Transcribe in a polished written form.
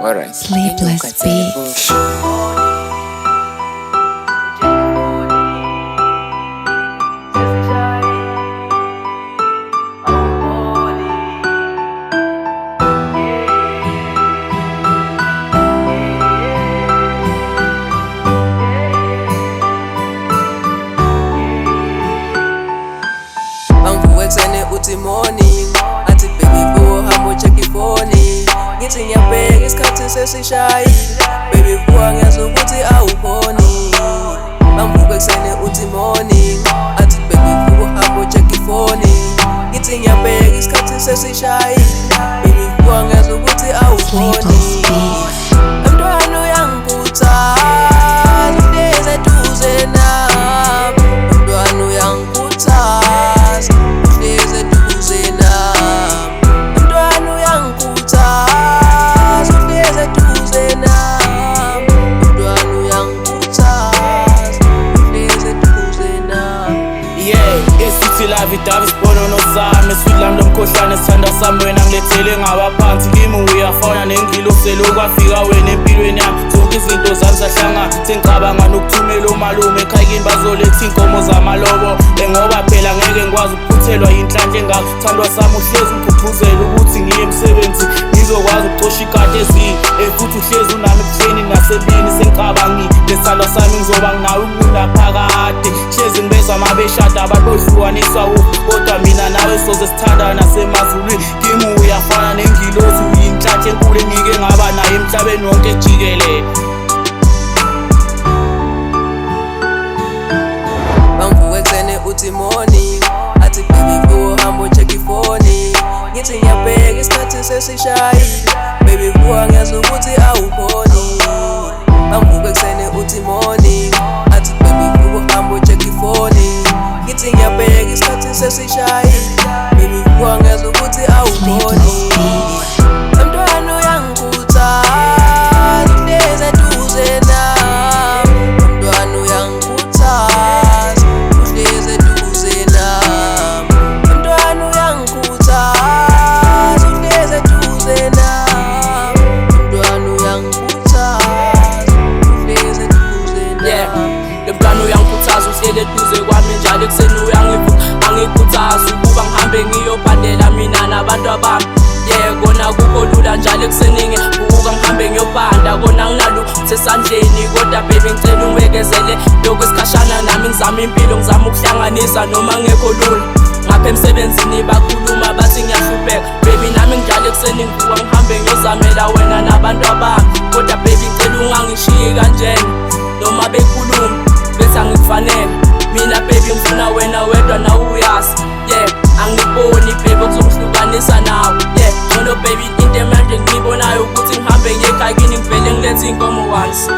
Alright. Sleepless Beach. Ekuseni uthi morning, athi baby vuka hamba ucheck ifoni. Ngithi ngiyabheka isikhathi sesishayile, baby vuka ngiyazi ukuthi awukhoni. Angivuka ekuseni uthi morning, athi baby vuka hamba ucheck ifoni. Ngithi ngiyabheka isikhathi sesishayile, baby vuka ngiyazi ukuthi awukhoni. Mntwana uyangikhuthaza uhlezi eduze nami, mntwana uyangikhuthaza uhlezi eduze nami, mntwana uyangikhuthaza uhlezi eduze nami, mntwana uyangikhuthaza uhlezi eduze nami. Esithi la vida isibono nosami esidlami lomkhohlane sithanda sami wena ngilethele ngabaphansi kimi uyafana nengilosi lokwafika wena empilweni yami zonke izinto zami zahlangana sengicabanga nokuthumela umalume ekhaya kimi bazoletha inkomo zamalobo ngoba phela ngeke ngikwazi ukuphuthelwa yinhlanhla engako thandwa sami uhlezi ngigqugquzela ukuthi ngiye emsebenzini ngizokwazi ukucosha ikati ezinye futhi uhlezi unami ebuhleni nasebini sengicabangile lesithandwa sami ngizoba nginawe ukunaphakade hlezi ngibeza amabeshada ababohlukaniswa kodwa mina nawe soze sithandana nasemazulwini kimi uyafana nengilosi uyinhlanhla enkulu engike ngaba nayo emhlabeni wonke jikelele. Angivuka ekuseni uthi morning, athi baby vuka hamba ucheck ifoni. Ngithi ngiyabheka isikhathi sesishayile, baby vuka ngiyazi ukuthi awukhoni. Angivuka ekuseni uthi morning, athi baby vuka hamba ucheck ifoni. Ngithi ngiyabheka isikhathi sesishayile, baby vuka ngiyazi ukuthi awukhoni. Mntwana uyangikhuthaza uhlezi eduze nami, mntwana uyangikhuthaza uhlezi eduze nami, mntwana uyangikhuthaza uhlezi eduze nami, mntwana uyangikhuthaza uhlezi eduze nami. Le mntwana uyangikhuthaza uhleli eduze kwami njalo ekuseni uyangivuka angikhuthaza ukuba ngihambe ngiyobhandela mina nabantu abami. Kona kukho lula njalo ekuseni ngivuka ngihambe ngiyobhanda kona nginalo sesandleni kodwa baby ngicela ungibekezele lokhu isikhashana nami ngizama impilo ngizama ukuhlanganisa noma ngekho lula. Ngapha emsebenzini bakhuluma bathi ngiyahlupheka baby nami njalo ekuseni ngivuka ngihambe ngiyozamela wena nabantu abami kodwa baby ngicela ungangishiyi kanjena noma bekhuluma bese angikufanele mina baby ngifuna wena wedwa nawe uyazi. Angiboni baby okuzongihlukanisa nawe. Ngcono baby into emnandi engiyibonayo ukuthi ngihambe ngiye ekhaya kini ngivele ngilethe inkomo once.